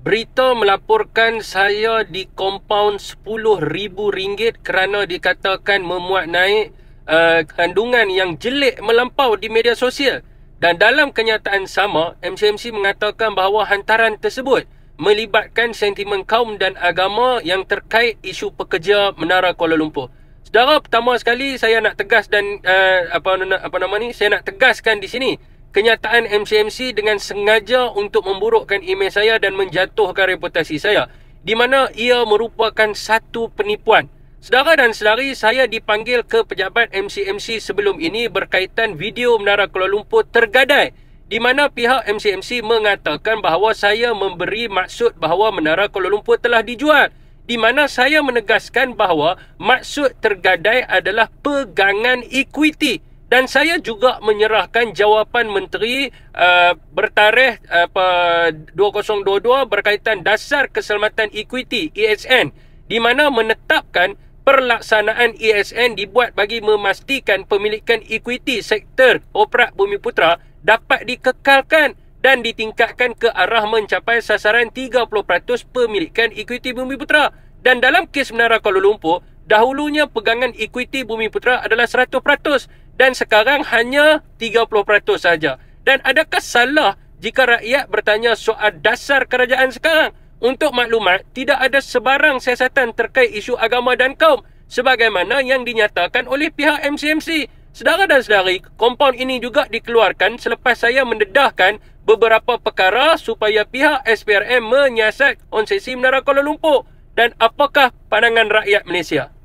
Berita melaporkan saya dikompaun RM10,000 kerana dikatakan memuat naik kandungan yang jelek melampau di media sosial. Dan dalam kenyataan sama, MCMC mengatakan bahawa hantaran tersebut melibatkan sentimen kaum dan agama yang terkait isu pekerja Menara Kuala Lumpur. Saudara, pertama sekali saya nak tegas dan saya nak tegaskan di sini, kenyataan MCMC dengan sengaja untuk memburukkan imej saya dan menjatuhkan reputasi saya, di mana ia merupakan satu penipuan. Saudara dan saudari, saya dipanggil ke pejabat MCMC sebelum ini berkaitan video Menara Kuala Lumpur tergadai, di mana pihak MCMC mengatakan bahawa saya memberi maksud bahawa Menara Kuala Lumpur telah dijual, di mana saya menegaskan bahawa maksud tergadai adalah pegangan equity. Dan saya juga menyerahkan jawapan menteri bertarikh 2022 berkaitan Dasar Keselamatan Equity (ESN), di mana menetapkan pelaksanaan ESN dibuat bagi memastikan pemilikan equity sektor Operates Bumiputera dapat dikekalkan dan ditingkatkan ke arah mencapai sasaran 30% pemilikan equity Bumiputera. Dan dalam kes Menara Kuala Lumpur, dahulunya pegangan equity Bumiputera adalah 100% dan sekarang hanya 30% saja. Dan adakah salah jika rakyat bertanya soal dasar kerajaan sekarang? Untuk maklumat, tidak ada sebarang siasatan terkait isu agama dan kaum sebagaimana yang dinyatakan oleh pihak MCMC. Saudara dan saudari, kompaun ini juga dikeluarkan selepas saya mendedahkan beberapa perkara supaya pihak SPRM menyiasat konsesi Menara Kuala Lumpur. Dan apakah pandangan rakyat Malaysia?